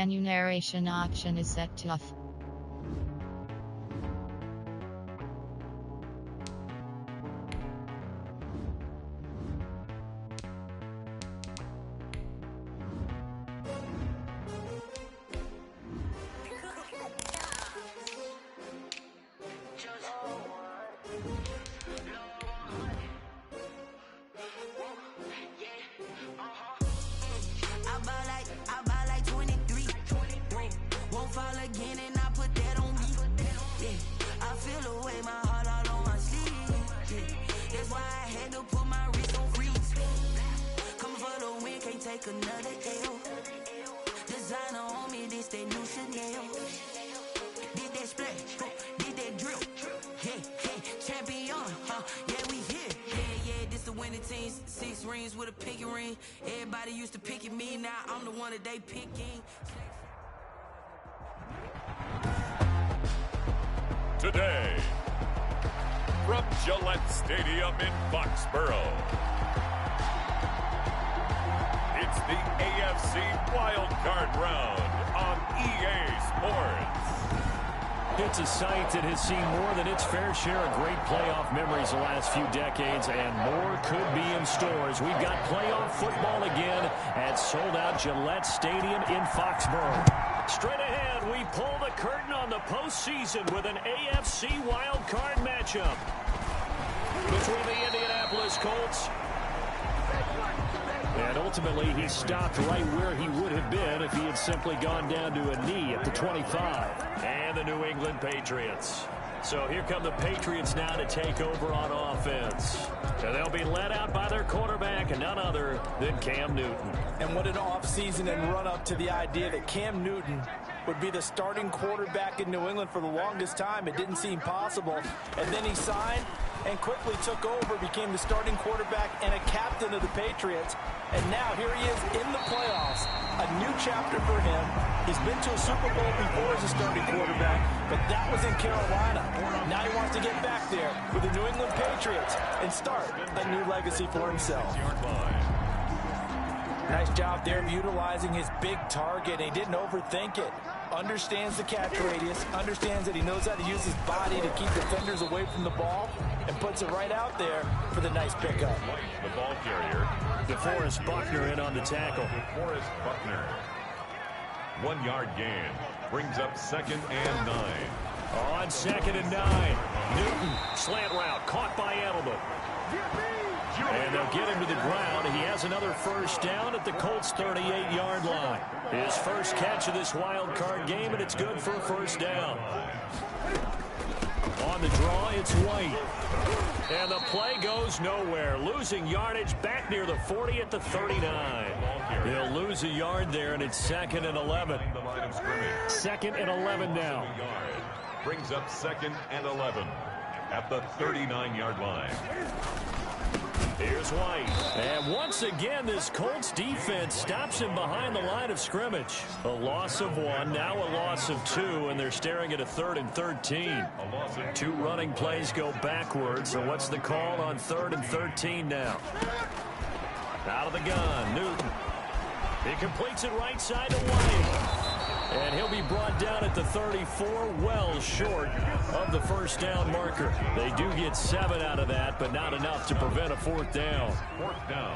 Menu narration option is set to off. I buy like 23. Won't fall again and I put that on me. Yeah, I feel away my heart all on my sleeve. Yeah, that's why I had to put my wrist on freeze. Coming for the win, can't take another L. Designer on me, this that new Chanel. Did that splash, did that drill. Yeah, champion, yeah, we here. Yeah, this the winning team. 6 rings with a pinky ring. Everybody used to picking me, now I'm the one that they picking. Today, from Gillette Stadium in Foxborough, it's the AFC Wildcard round on EA Sports. It's a sight that has seen more than its fair share of great playoff memories the last few decades, and more could be in store as we've got playoff football again at sold-out Gillette Stadium in Foxborough. Straight ahead, we pull the curtain on the postseason with an AFC wildcard matchup between the Indianapolis Colts. And ultimately, he stopped right where he would have been if he had simply gone down to a knee at the 25. And the New England Patriots. So here come the Patriots now to take over on offense. And they'll be led out by their quarterback, and none other than Cam Newton. And what an offseason and run-up to the idea that Cam Newton would be the starting quarterback in New England for the longest time. It didn't seem possible. And then he signed and quickly took over, became the starting quarterback and a captain of the Patriots. And now here he is in the playoffs. A new chapter for him. He's been to a Super Bowl before as a starting quarterback, but that was in Carolina. Now he wants to get back there with the New England Patriots and start a new legacy for himself. Nice job there of utilizing his big target. He didn't overthink it. Understands the catch radius, understands that he knows how to use his body to keep defenders away from the ball, and puts it right out there for the nice pickup. The ball carrier. DeForest Buckner in on the tackle. DeForest Buckner. 1 yard gain. Brings up 2nd and 9. On 2nd and 9. Newton, slant route, caught by Edelman. And they'll get him to the ground. He has another first down at the Colts' 38-yard line. His first catch of this wild card game, and it's good for a first down. On the draw, it's White. And the play goes nowhere. Losing yardage back near the 40 at the 39. They'll lose a yard there, and it's 2nd and 11. 2nd and 11 now. Brings up 2nd and 11 at the 39-yard line. Here's White. And once again, this Colts defense stops him behind the line of scrimmage. A loss of 1, now a loss of 2, and they're staring at a 3rd and 13. 2 running plays go backwards, so what's the call on 3rd and 13 now? Out of the gun, Newton. He completes it right side to White. And he'll be brought down at the 34, well short of the first down marker. They do get 7 out of that, but not enough to prevent a 4th down.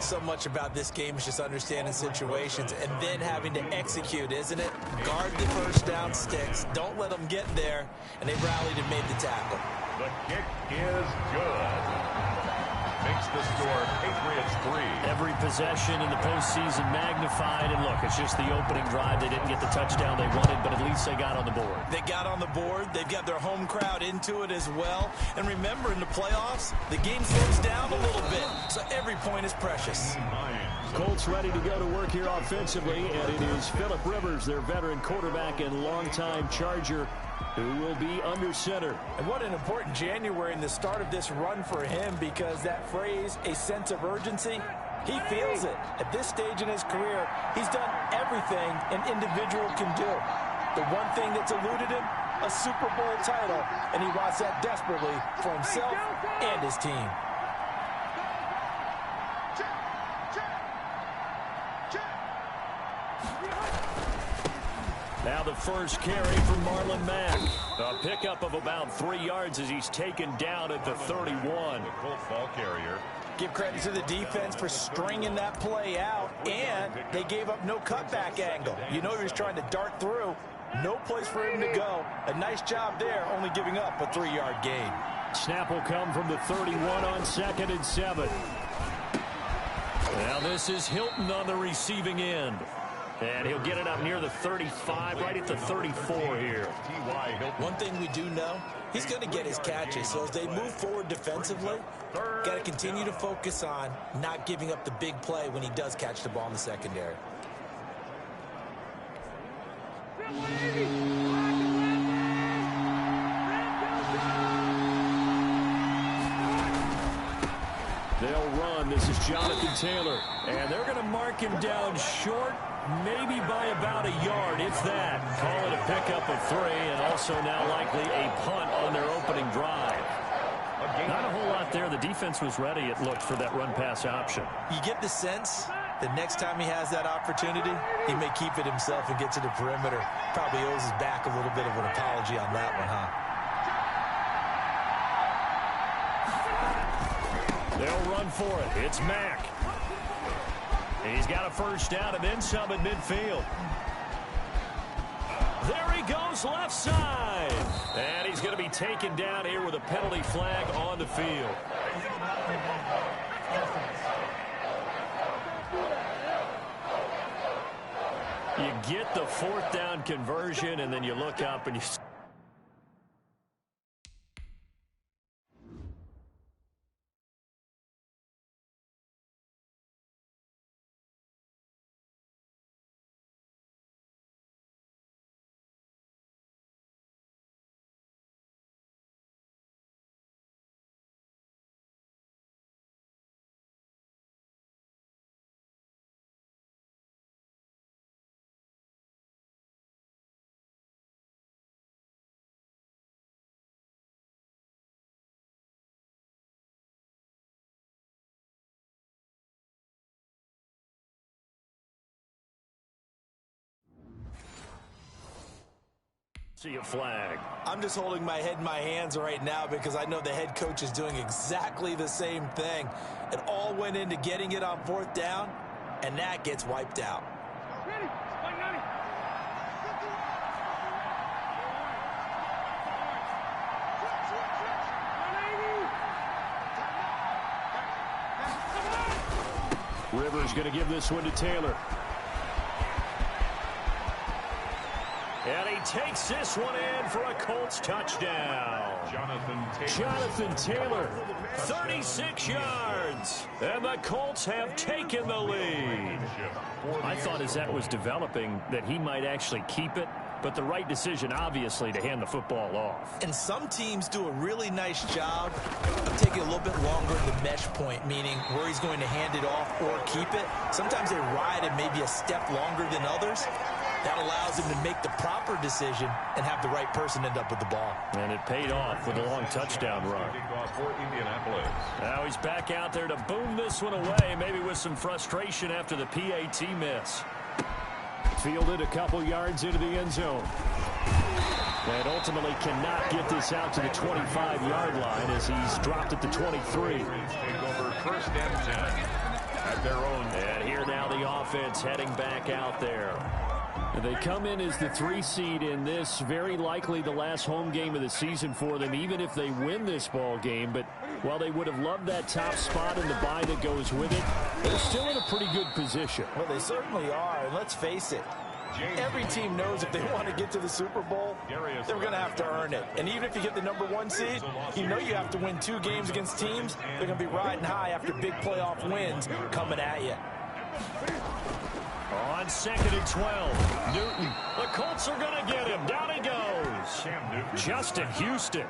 So much about this game is just understanding situations and then having to execute, isn't it? Guard the first down sticks. Don't let them get there. And they rallied and made the tackle. The kick is good. Makes the score Patriots 3. Every possession in the postseason magnified. And look, it's just the opening drive. They didn't get the touchdown they wanted, but at least they got on the board. They got on the board. They've got their home crowd into it as well. And remember, in the playoffs, the game slows down a little bit, so every point is precious. Colts ready to go to work here offensively, and it is Phillip Rivers, their veteran quarterback and longtime Charger, who will be under center. And what an important January in the start of this run for him, because that phrase, a sense of urgency, he feels it. At this stage in his career, he's done everything an individual can do. The one thing that's eluded him, a Super Bowl title, and he wants that desperately for himself and his team. the first carry for Marlon Mack. A pickup of about 3 yards as he's taken down at the 31. The Colt ball carrier. Give credit to the defense for stringing that play out, and they gave up no cutback angle. You know he was trying to dart through. No place for him to go. A nice job there, only giving up a 3-yard gain. Snap will come from the 31 on 2nd and 7. Now this is Hilton on the receiving end. And he'll get it up near the 35, right at the 34 here. One thing we do know, he's going to get his catches. So as they move forward defensively, got to continue to focus on not giving up the big play when he does catch the ball in the secondary. They'll run. This is Jonathan Taylor. And they're going to mark him down short, maybe by about a yard, if that. Call it a pickup of 3, and also now likely a punt on their opening drive. Not a whole lot there. The defense was ready, it looked, for that run-pass option. You get the sense that next time he has that opportunity, he may keep it himself and get to the perimeter. Probably owes his back a little bit of an apology on that one, huh? They'll run for it. It's Mack. He's got a first down and then some at midfield. There he goes left side. And he's going to be taken down here with a penalty flag on the field. You get the 4th down conversion, and then you look up and you... See a flag. I'm just holding my head in my hands right now because I know the head coach is doing exactly the same thing. It all went into getting it on 4th down, and that gets wiped out. Rivers going to give this one to Taylor. And he takes this one in for a Colts touchdown. Jonathan Taylor, 36 yards. And the Colts have taken the lead. I thought as that was developing that he might actually keep it, but the right decision, obviously, to hand the football off. And some teams do a really nice job of taking a little bit longer at the mesh point, meaning where he's going to hand it off or keep it. Sometimes they ride it maybe a step longer than others. That allows him to make the proper decision and have the right person end up with the ball. And it paid off with a long touchdown run. Now he's back out there to boom this one away, maybe with some frustration after the PAT miss. Fielded a couple yards into the end zone. And ultimately cannot get this out to the 25-yard line as he's dropped at the 23. Take over 1st and 10 at their own. And here now the offense heading back out there. They come in as the 3 seed in this, very likely the last home game of the season for them, even if they win this ball game. But while they would have loved that top spot and the bye that goes with it, they're still in a pretty good position. Well, they certainly are, and let's face it, every team knows if they want to get to the Super Bowl, they're going to have to earn it. And even if you get the #1 seed, you know you have to win 2 games against teams. They're going to be riding high after big playoff wins coming at you. On 2nd and 12, Newton. The Colts are going to get him. Down he goes. Justin Houston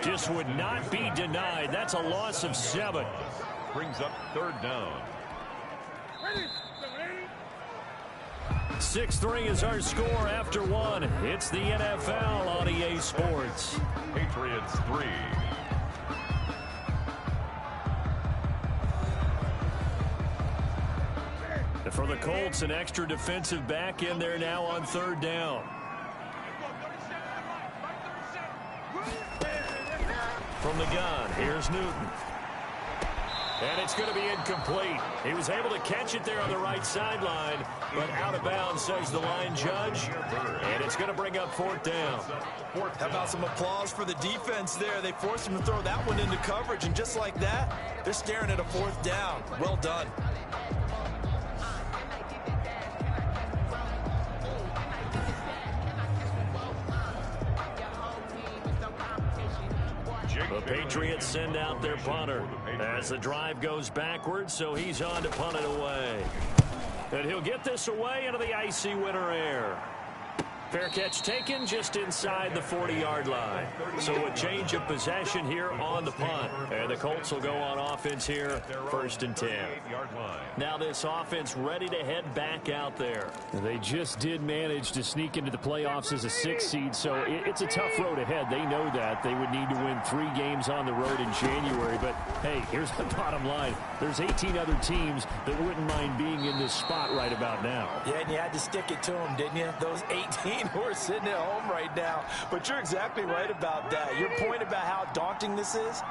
just would not be denied. That's a loss of 7. Brings up 3rd down. 6-3 is our score after 1. It's the NFL on EA Sports. Patriots 3. For the Colts, an extra defensive back in there now on 3rd down. From the gun, here's Newton. And it's going to be incomplete. He was able to catch it there on the right sideline, but out of bounds, says the line judge. And it's going to bring up 4th down. How about some applause for the defense there? They forced him to throw that one into coverage, and just like that, they're staring at a 4th down. Well done. The Patriots send out their punter as the drive goes backwards, so he's on to punt it away. And he'll get this away into the icy winter air. Fair catch taken just inside the 40-yard line. So a change of possession here on the punt. And the Colts will go on offense here, 1st and 10. Now this offense ready to head back out there. They just did manage to sneak into the playoffs as a 6th seed, so it's a tough road ahead. They know that. They would need to win 3 games on the road in January. But, hey, here's the bottom line. There's 18 other teams that wouldn't mind being in this spot right about now. Yeah, and you had to stick it to them, didn't you? Those 18 who are sitting at home right now. But you're exactly right about that. Your point about how daunting this is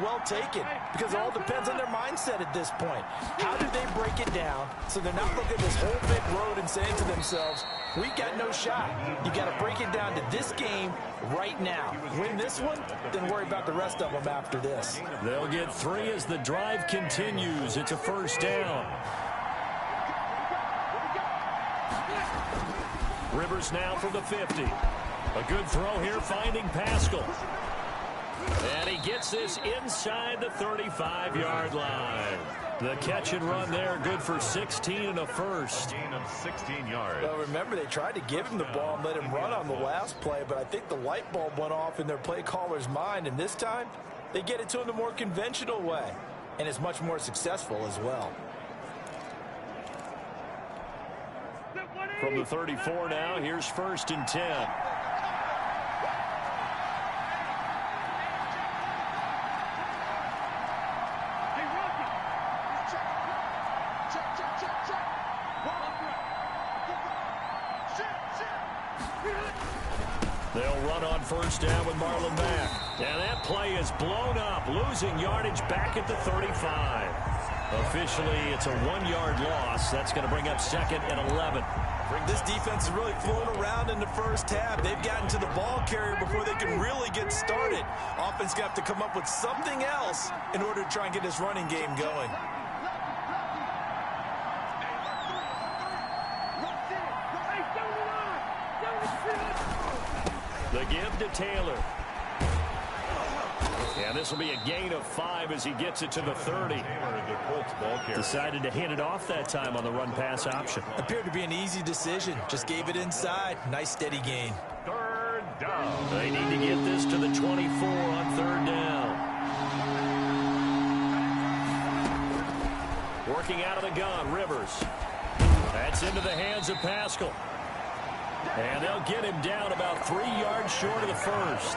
well taken, because it all depends on their mindset at this point. How do they break it down so they're not looking at this whole big road and saying to themselves, we got no shot. You got to break it down to this game right now. Win this one, then worry about the rest of them after this. They'll get 3 as the drive continues. It's a 1st down. Rivers now from the 50. A good throw here, finding Pascal. And he gets this inside the 35-yard line. The catch and run there, good for 16 and a first. Gain of 16 yards. Well, remember, they tried to give him the ball and let him run on the last play, but I think the light bulb went off in their play caller's mind, and this time they get it to him the more conventional way, and it's much more successful as well. From the 34 now, here's 1st and 10. They'll run on 1st down with Marlon Mack. And that play is blown up, losing yardage back at the 35. Officially, it's a 1-yard loss. That's going to bring up 2nd and 11. This defense is really flown around in the first half. They've gotten to the ball carrier before they can really get started. Offense going to have to come up with something else in order to try and get this running game going. The give to Taylor. And this will be a gain of 5 as he gets it to the 30. Decided to hand it off that time on the run-pass option. Appeared to be an easy decision. Just gave it inside. Nice steady gain. 3rd down. They need to get this to the 24 on 3rd down. Working out of the gun, Rivers. That's into the hands of Pascal. And they'll get him down about 3 yards short of the first.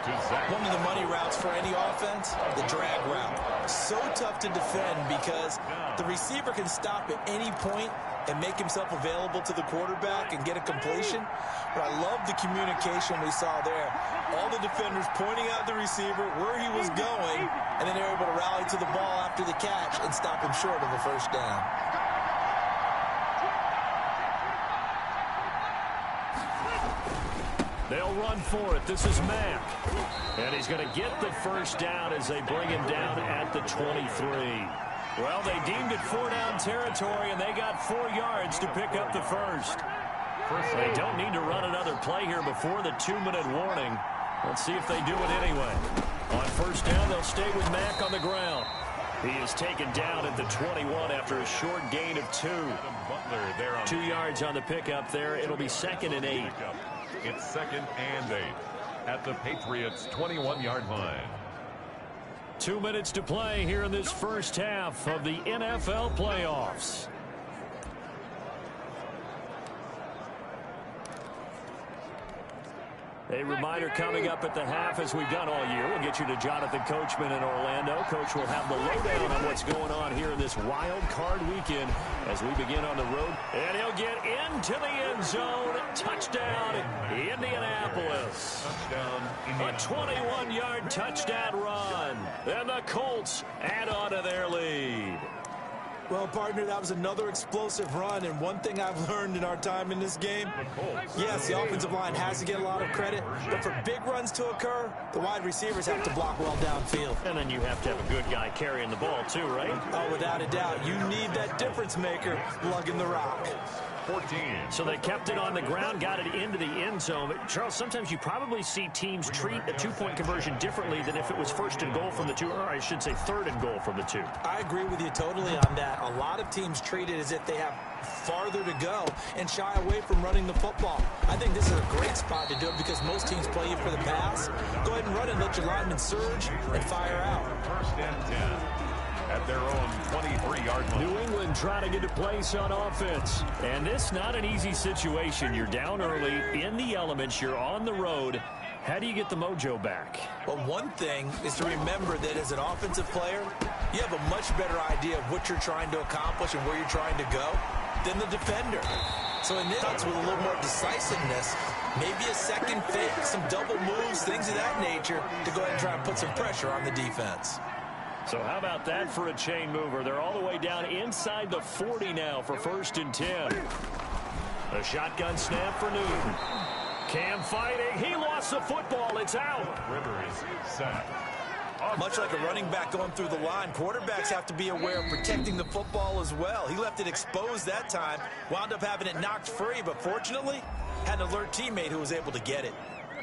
One of the money routes for any offense, the drag route. So tough to defend because the receiver can stop at any point and make himself available to the quarterback and get a completion. But I love the communication we saw there. All the defenders pointing out the receiver, where he was going, and then they're able to rally to the ball after the catch and stop him short of the 1st down. They'll run for it. This is Mack. And he's going to get the 1st down as they bring him down at the 23. Well, they deemed it 4-down territory, and they got 4 yards to pick up the first. They don't need to run another play here before the 2-minute warning. Let's see if they do it anyway. On 1st down, they'll stay with Mack on the ground. He is taken down at the 21 after a short gain of 2. 2 yards on the pickup there. It'll be 2nd and 8. It's 2nd and 8 at the Patriots' 21-yard line. 2 minutes to play here in this first half of the NFL playoffs. A reminder coming up at the half, as we've done all year. We'll get you to Jonathan Coachman in Orlando. Coach will have the lowdown on what's going on here in this wild card weekend as we begin on the road. And he'll get into the end zone. Touchdown, Indianapolis. A 21-yard touchdown run. And the Colts add on to their lead. Well, partner, that was another explosive run, and one thing I've learned in our time in this game, yes, the offensive line has to get a lot of credit, but for big runs to occur, the wide receivers have to block well downfield. And then you have to have a good guy carrying the ball, too, right? Oh, without a doubt. You need that difference maker lugging the rock. 14. So they kept it on the ground, got it into the end zone. But Charles, sometimes you probably see teams treat a two-point conversion differently than if it was first and goal from the 2, or I should say third and goal from the 2. I agree with you totally on that. A lot of teams treat it as if they have farther to go and shy away from running the football. I think this is a great spot to do it because most teams play you for the pass. Go ahead and run and let your linemen surge and fire out. First and 10. At their own 23-yard line. New England trying to get a place on offense. And this not an easy situation. You're down early, in the elements, you're on the road. How do you get the mojo back? Well, one thing is to remember that as an offensive player, you have a much better idea of what you're trying to accomplish and where you're trying to go than the defender. So in this, with a little more decisiveness, maybe a second fake, some double moves, things of that nature, to go ahead and try and put some pressure on the defense. So how about that for a chain mover? They're all the way down inside the 40 now for first and 10. A shotgun snap for Newton. Cam fighting. He lost the football. It's out. Rivers set. Much like a running back going through the line, quarterbacks have to be aware of protecting the football as well. He left it exposed that time, wound up having it knocked free, but fortunately, had an alert teammate who was able to get it.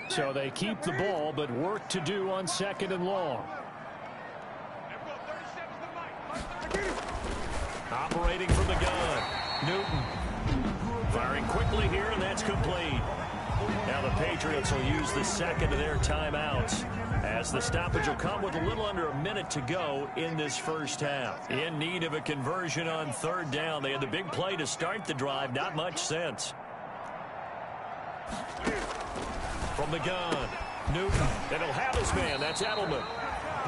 So they keep the ball, but work to do on second and long. Operating from the gun. Newton firing quickly here, and that's complete. Now the Patriots will use the second of their timeouts as the stoppage will come with a little under a minute to go in this first half. In need of a conversion on third down. They had the big play to start the drive. Not much sense. From the gun, Newton. And he'll have his man. That's Edelman.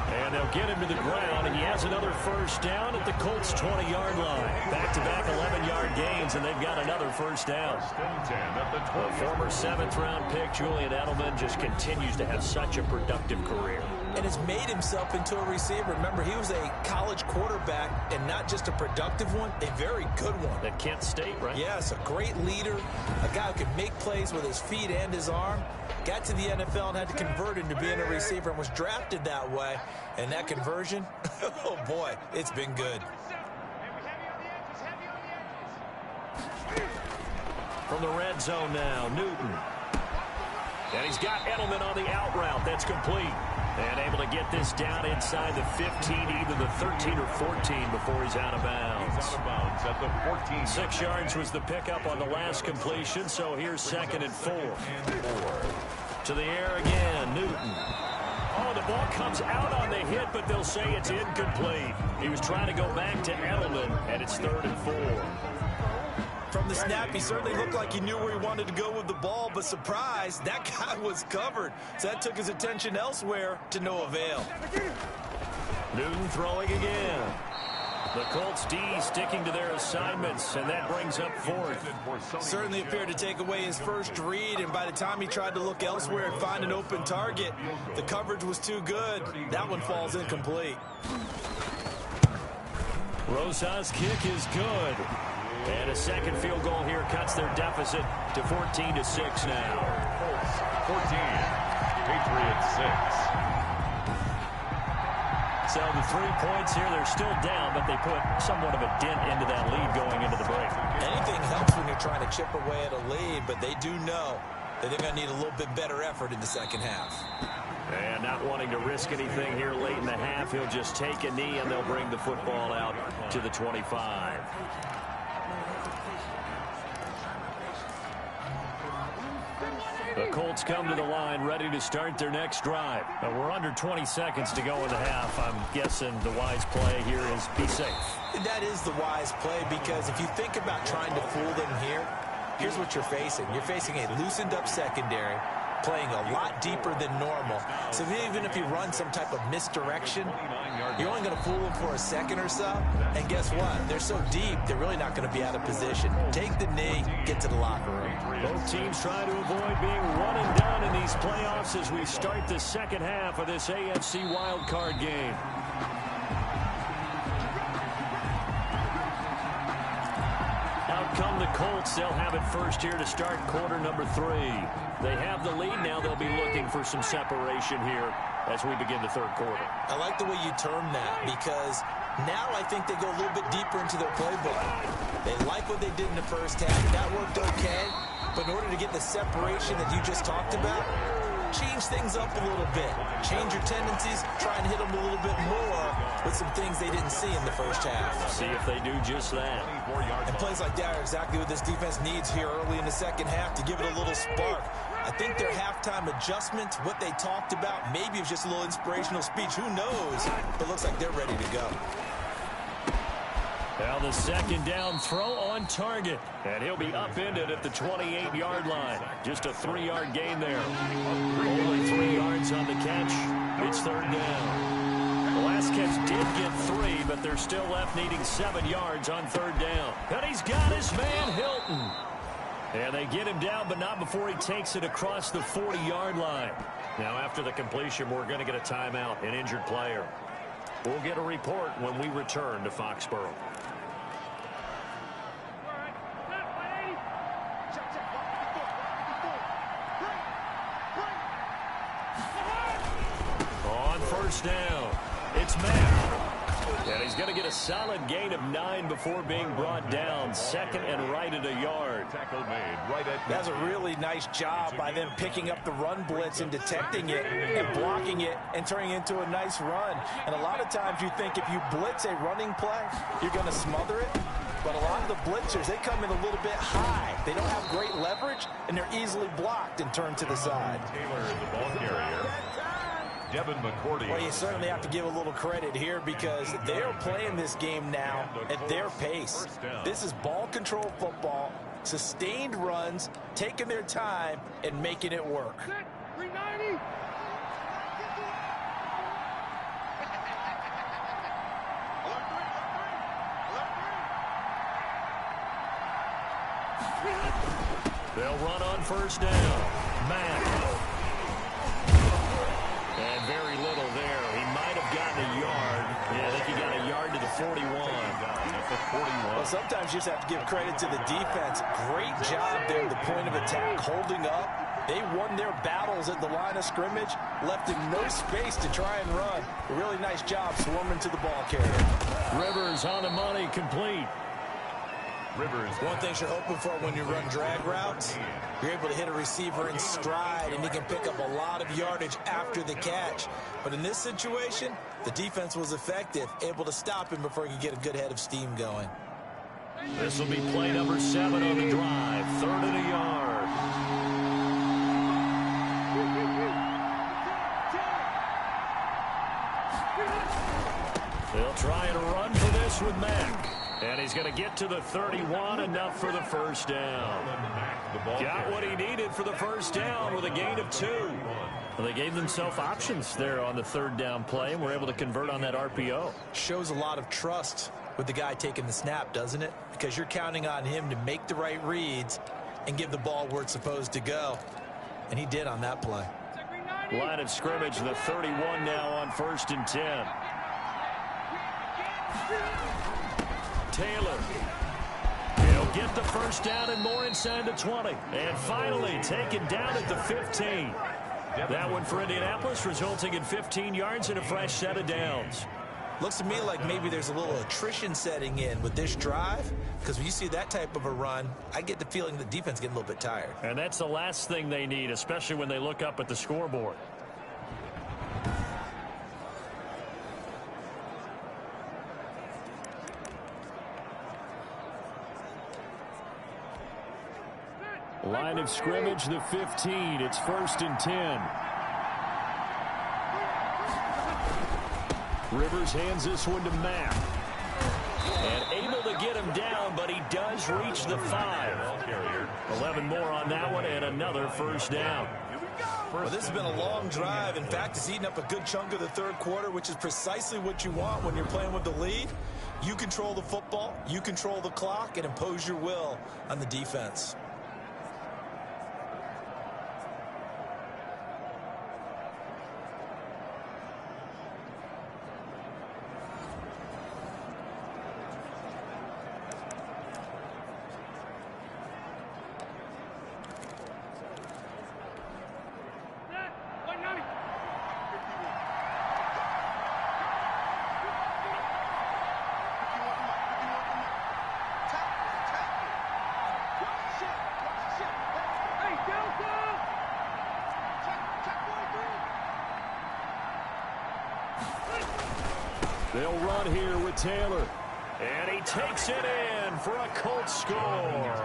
And they'll get him to the ground, and he has another first down at the Colts' 20-yard line. Back-to-back 11-yard gains, and they've got another first down. The former 7th-round pick, Julian Edelman, just continues to have such a productive career. And has made himself into a receiver. Remember, he was a college quarterback, and not just a productive one, a very good one. At Kent State, right? Yes, a great leader, a guy who can make plays with his feet and his arm. Got to the NFL and had to convert into being a receiver and was drafted that way. And that conversion, oh boy, it's been good. From the red zone now, Newton. And he's got Edelman on the out route. That's complete. And able to get this down inside the 15, either the 13 or 14 before he's out of bounds. He's out of bounds at the 14. 6 yards was the pickup on the last completion, so here's second and 4. To the air again, Newton. Oh, the ball comes out on the hit, but they'll say it's incomplete. He was trying to go back to Edelman, and it's 3rd and 4. From the snap, he certainly looked like he knew where he wanted to go with the ball, but surprise, that guy was covered. So that took his attention elsewhere to no avail. Newton throwing again. The Colts D sticking to their assignments, and that brings up 4th. Certainly appeared to take away his first read, and by the time he tried to look elsewhere and find an open target, the coverage was too good. That one falls incomplete. Rosa's kick is good. And a second field goal here cuts their deficit to 14-6 now. 14. Patriots 6. So the 3 points here, they're still down, but they put somewhat of a dent into that lead going into the break. Anything helps when you're trying to chip away at a lead, but they do know that they're going to need a little bit better effort in the second half. And not wanting to risk anything here late in the half, he'll just take a knee, and they'll bring the football out to the 25. The Colts come to the line ready to start their next drive. We're under 20 seconds to go in the half. I'm guessing the wise play here is be safe. That is the wise play, because if you think about trying to fool them here, here's what you're facing. You're facing a loosened up secondary, playing a lot deeper than normal. So even if you run some type of misdirection, you're only going to fool them for a second or so. And guess what? They're so deep, they're really not going to be out of position. Take the knee, get to the locker room. Both teams trying to avoid being one and done in these playoffs as we start the second half of this AFC Wildcard game. Out come the Colts. They'll have it first here to start quarter number 3. They have the lead. Now they'll be looking for some separation here as we begin the third quarter. I like the way you term that, because now I think they go a little bit deeper into their playbook. They like what they did in the first half. That worked okay. But in order to get the separation that you just talked about, change things up a little bit. Change your tendencies. Try and hit them a little bit more with some things they didn't see in the first half. See if they do just that. And plays like that are exactly what this defense needs here early in the second half to give it a little spark. I think their halftime adjustment, what they talked about, maybe it's just a little inspirational speech. Who knows? But it looks like they're ready to go. Now the second down throw on target. And he'll be upended at the 28-yard line. Just a 3-yard gain there. Only 3 yards on the catch. It's third down. The last catch did get 3, but they're still left needing 7 yards on third down. And he's got his man, Hilton. And they get him down, but not before he takes it across the 40-yard line. Now after the completion, we're going to get a timeout, an injured player. We'll get a report when we return to Foxborough. On first down, it's Matt. And he's going to get a solid gain of 9 before being brought down. Second and right at a yard. Tackle made right at That's a really nice job by them picking up the run blitz and detecting it and blocking it and turning it into a nice run. And a lot of times you think if you blitz a running play, you're going to smother it. But a lot of the blitzers, they come in a little bit high. They don't have great leverage, and they're easily blocked and turned to the side. Taylor, the ball carrier. Devin McCourty. Well, you certainly have to give a little credit here because they're playing this game now at their pace. This is ball control football, sustained runs, taking their time, and making it work. 390. They'll run on first down. Matt. And very little there. He might have gotten a yard. Yeah, I think he got a yard to the 41. Well, sometimes you just have to give credit to the defense. Great job there at the point of attack, holding up. They won their battles at the line of scrimmage, left him no space to try and run. A really nice job swarming to the ball carrier. Rivers on the money, complete. Rivers. One thing you're hoping for when you run drag routes, you're able to hit a receiver in stride, and he can pick up a lot of yardage after the catch. But in this situation, the defense was effective, able to stop him before he could get a good head of steam going. This will be play number 7 on the drive. 3rd and a yard. They'll try and run for this with Mack. And he's going to get to the 31, enough for the first down. Got what he needed for the first down with a gain of 2. Well, they gave themselves options there on the 3rd down play, and were able to convert on that RPO. Shows a lot of trust with the guy taking the snap, doesn't it? Because you're counting on him to make the right reads and give the ball where it's supposed to go. And he did on that play. Line of scrimmage, the 31 now on 1st and 10. Taylor. He'll get the first down and more inside the 20. And finally taken down at the 15. That one for Indianapolis, resulting in 15 yards and a fresh set of downs. Looks to me like maybe there's a little attrition setting in with this drive, because when you see that type of a run, I get the feeling the defense getting a little bit tired. And that's the last thing they need, especially when they look up at the scoreboard. Line of scrimmage, the 15. It's 1st and 10. Rivers hands this one to Mack. And able to get him down, but he does reach the 5. 11 more on that one, and another first down. Well, this has been a long drive. In fact, it's eaten up a good chunk of the third quarter, which is precisely what you want when you're playing with the lead. You control the football, you control the clock, and impose your will on the defense. They'll run here with Taylor. And he takes it in for a Colts score.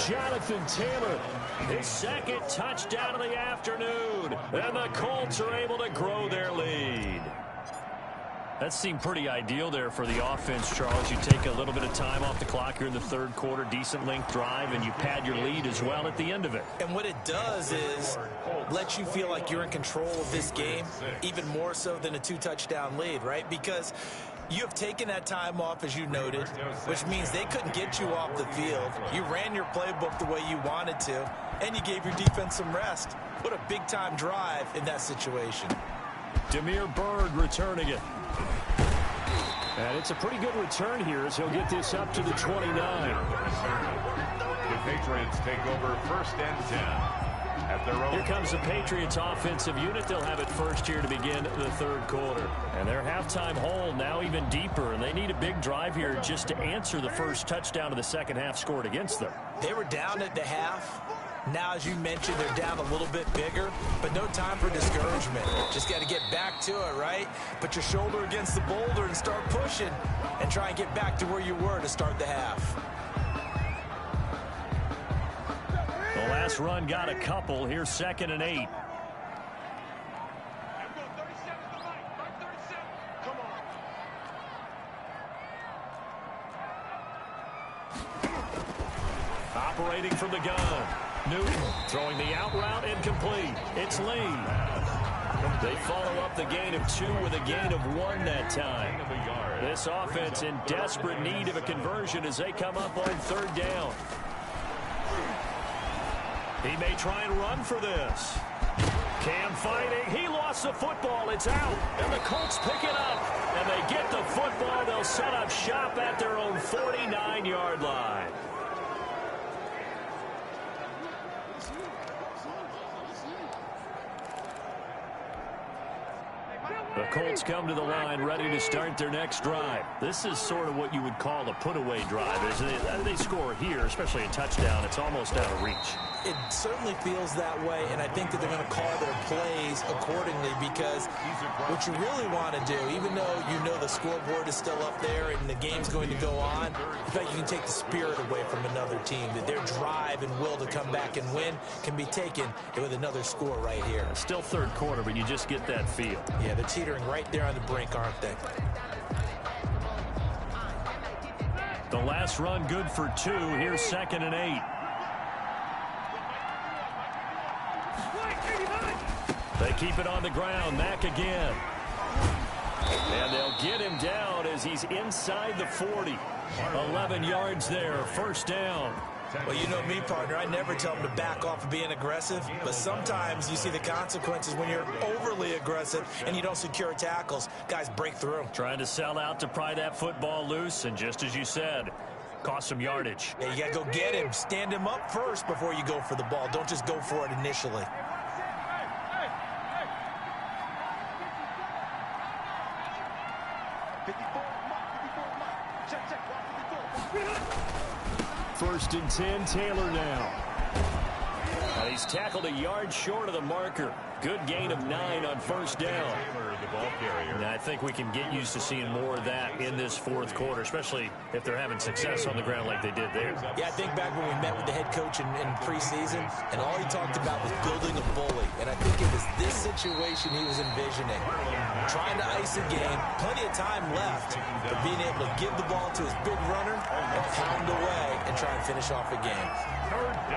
Jonathan Taylor, his second touchdown of the afternoon. And the Colts are able to grow their lead. That seemed pretty ideal there for the offense, Charles. You take a little bit of time off the clock here in the third quarter, decent length drive, and you pad your lead as well at the end of it. And what it does is let you feel like you're in control of this game, even more so than a two-touchdown lead, right? Because you have taken that time off, as you noted, which means they couldn't get you off the field. You ran your playbook the way you wanted to, and you gave your defense some rest. What a big-time drive in that situation. Damiere Byrd returning it. And it's a pretty good return here as he'll get this up to the 29. The Patriots take over 1st and 10 at their own. Here comes the Patriots offensive unit. They'll have it first here to begin the third quarter. And their halftime hole now even deeper, and they need a big drive here just to answer the first touchdown of the second half scored against them. They were down at the half. Now, as you mentioned, they're down a little bit bigger, but no time for discouragement. Just got to get back to it, right? Put your shoulder against the boulder and start pushing and try and get back to where you were to start the half. The last run got a couple. Here's 2nd and 8. Operating from the gun. Newton throwing the out route incomplete. It's Lee. They follow up the gain of 2 with a gain of 1 that time. This offense in desperate need of a conversion as they come up on 3rd down. He may try and run for this. Cam fighting. He lost the football. It's out. And the Colts pick it up. And they get the football. They'll set up shop at their own 49-yard line. The Colts come to the line ready to start their next drive. This is sort of what you would call a put-away drive. As they score here, especially a touchdown, it's almost out of reach. It certainly feels that way, and I think that they're going to call their plays accordingly because what you really want to do, even though you know the scoreboard is still up there and the game's going to go on, in fact, you can take the spirit away from another team, that their drive and will to come back and win can be taken with another score right here. Still third quarter, but you just get that feel. Yeah, they're teetering right there on the brink, aren't they? The last run good for 2. Here's 2nd and 8. They keep it on the ground. Mack again. And they'll get him down as he's inside the 40. 11 yards there. 1st down. Well, you know me, partner. I never tell them to back off of being aggressive, but sometimes you see the consequences when you're overly aggressive and you don't secure tackles. Guys break through. Trying to sell out to pry that football loose, and just as you said, cost some yardage. Yeah, you got to go get him. Stand him up first before you go for the ball. Don't just go for it initially. First and 10, Taylor now. And he's tackled a yard short of the marker. Good gain of 9 on 1st down. And I think we can get used to seeing more of that in this 4th quarter, especially if they're having success on the ground like they did there. Yeah, I think back when we met with the head coach in preseason, and all he talked about was building a bully. And I think it was this situation he was envisioning. Trying to ice a game, plenty of time left, but being able to give the ball to his big runner and pound away and try and finish off a game.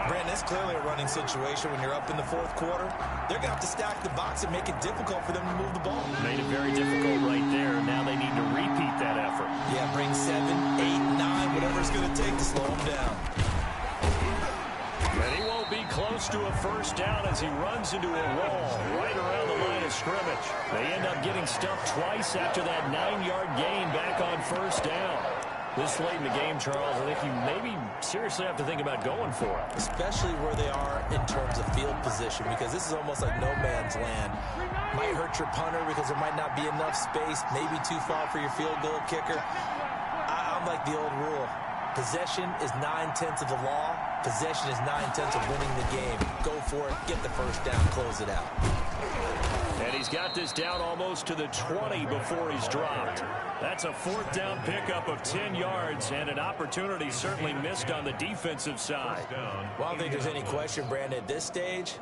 Brandon, it's clearly a running situation when you're up in the fourth quarter. They're going to have to stack the box and make it difficult for them to move the ball. Made it very difficult right there. Now they need to repeat that effort. Yeah, bring 7, 8, 9, whatever it's going to take to slow them down. And he won't be close to a first down as he runs into a wall right around the line of scrimmage. They end up getting stuffed twice after that 9-yard gain back on first down. This late in the game, Charles, I think you maybe seriously have to think about going for it. Especially where they are in terms of field position, because this is almost like no man's land. Might hurt your punter because there might not be enough space, maybe too far for your field goal kicker. I'm like the old rule. Possession is 9/10 of the law. Possession is 9/10 of winning the game. Go for it, get the first down, close it out. And he's got this down almost to the 20 before he's dropped. That's a fourth down pickup of 10 yards and an opportunity certainly missed on the defensive side. Well, I don't think there's any question, Brandon, at this stage,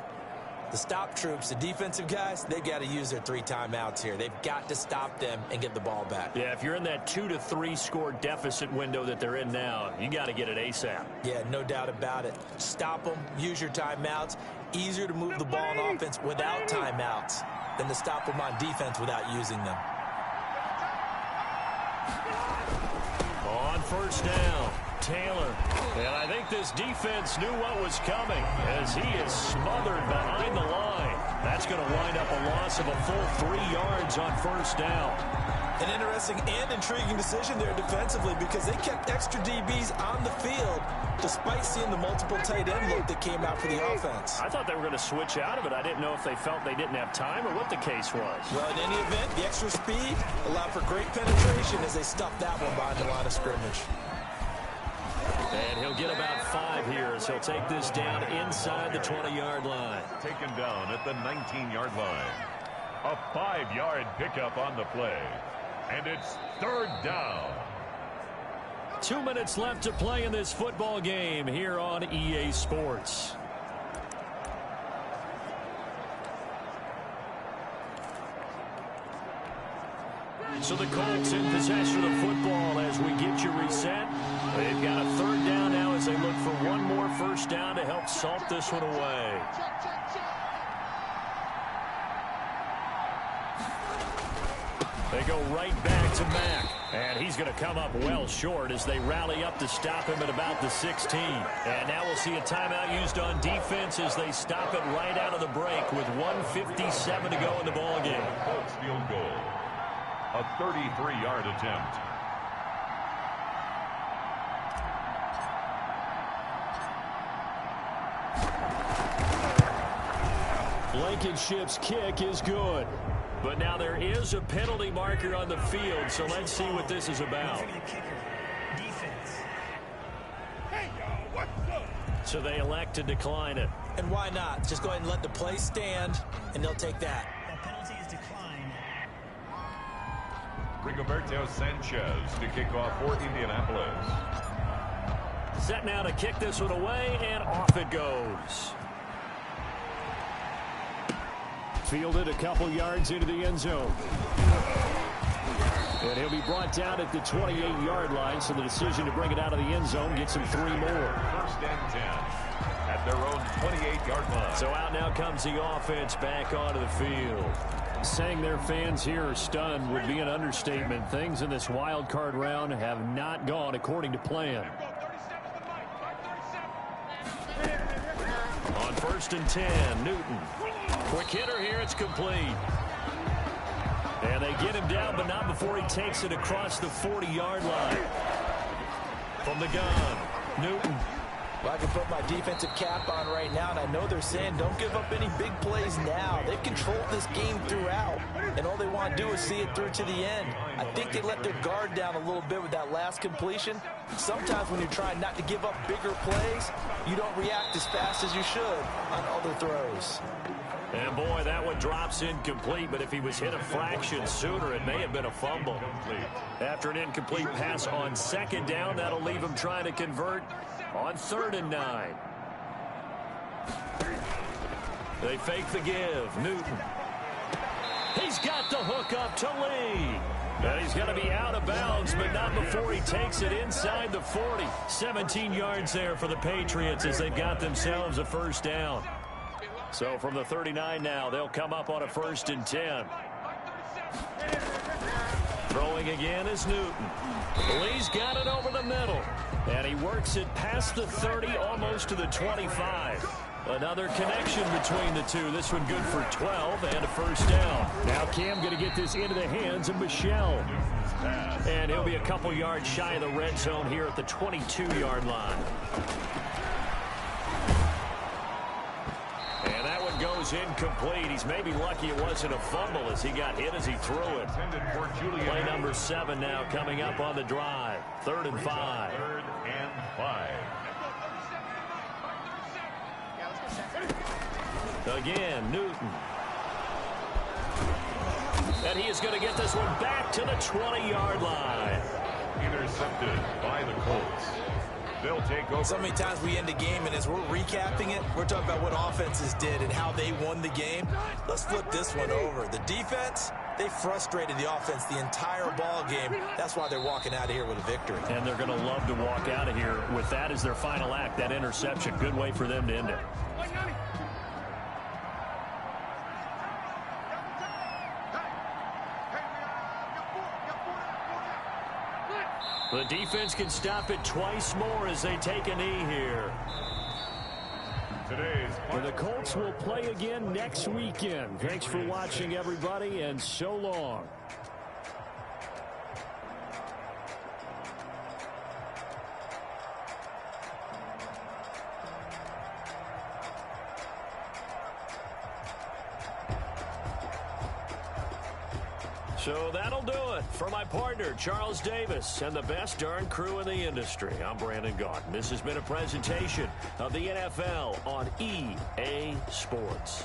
the stop troops, the defensive guys, they've got to use their 3 timeouts here. They've got to stop them and get the ball back. Yeah, if you're in that 2 to 3 score deficit window that they're in now, you got to get it ASAP. Yeah, no doubt about it. Stop them, use your timeouts. Easier to move the ball on offense without timeouts than to stop them on defense without using them. On first down, Taylor. And I think this defense knew what was coming as he is smothered behind the line. That's going to wind up a loss of a full 3 yards on first down. An interesting and intriguing decision there defensively because they kept extra DBs on the field despite seeing the multiple tight end look that came out for the offense. I thought they were going to switch out of it. I didn't know if they felt they didn't have time or what the case was. Well, in any event, the extra speed allowed for great penetration as they stuffed that one behind the line of scrimmage. And he'll get about 5 here as he'll take this down inside the 20-yard line. Taken down at the 19-yard line. A 5-yard pickup on the play. And it's third down. 2 minutes left to play in this football game here on EA Sports. So the Colts in possession of the football as we get you reset. They've got a third down now as they look for one more first down to help salt this one away. They go right back to Mack. And he's going to come up well short as they rally up to stop him at about the 16. And now we'll see a timeout used on defense as they stop it right out of the break with 1:57 to go in the ballgame. Colts field goal. A 33-yard attempt. Blankenship's kick is good. But now there is a penalty marker on the field, so let's see what this is about. So they elect to decline it. And why not? Just go ahead and let the play stand, and they'll take that. The penalty is declined. Rigoberto Sanchez to kick off for Indianapolis. Set now to kick this one away, and off it goes. Fielded a couple yards into the end zone. And he'll be brought down at the 28-yard line, so the decision to bring it out of the end zone gets him 3 more. First and 10 at their own 28-yard line. So out now comes the offense back onto the field. Saying their fans here are stunned would be an understatement. Things in this wild card round have not gone according to plan. On first and 10, Newton. Quick hitter here, it's complete. And they get him down, but not before he takes it across the 40-yard line. From the gun, Newton. Well, I can put my defensive cap on right now, and I know they're saying don't give up any big plays now. They've controlled this game throughout, and all they want to do is see it through to the end. I think they let their guard down a little bit with that last completion. Sometimes when you're trying not to give up bigger plays, you don't react as fast as you should on other throws. And boy, that one drops incomplete, but if he was hit a fraction sooner, it may have been a fumble. After an incomplete pass on second down, that'll leave him trying to convert on 3rd and 9. They fake the give. Newton. He's got the hook up to Lee. And he's going to be out of bounds, but not before he takes it inside the 40. 17 yards there for the Patriots as they've got themselves a first down. So from the 39 now, they'll come up on a 1st and 10. Throwing again is Newton. Lee's got it over the middle. And he works it past the 30, almost to the 25. Another connection between the two. This one good for 12 and a first down. Now Cam going to get this into the hands of Michelle. And he'll be a couple yards shy of the red zone here at the 22-yard line. And that one goes incomplete. He's maybe lucky it wasn't a fumble as he got hit as he threw it. Play number 7 now coming up on the drive. 3rd and 5. 3rd and 5. Again, Newton. And he is going to get this one back to the 20-yard line. Intercepted by the Colts. They'll take over. So many times we end a game, and as we're recapping it, we're talking about what offenses did and how they won the game. Let's flip this one over. The defense, they frustrated the offense the entire ball game. That's why they're walking out of here with a victory. And they're going to love to walk out of here with that as their final act, that interception. Good way for them to end it. The defense can stop it twice more as they take a knee here. And the Colts will play again next weekend. Thanks for watching, everybody, and so long. So that'll do it for my partner, Charles Davis, and the best darn crew in the industry. I'm Brandon Gaudin. This has been a presentation of the NFL on EA Sports.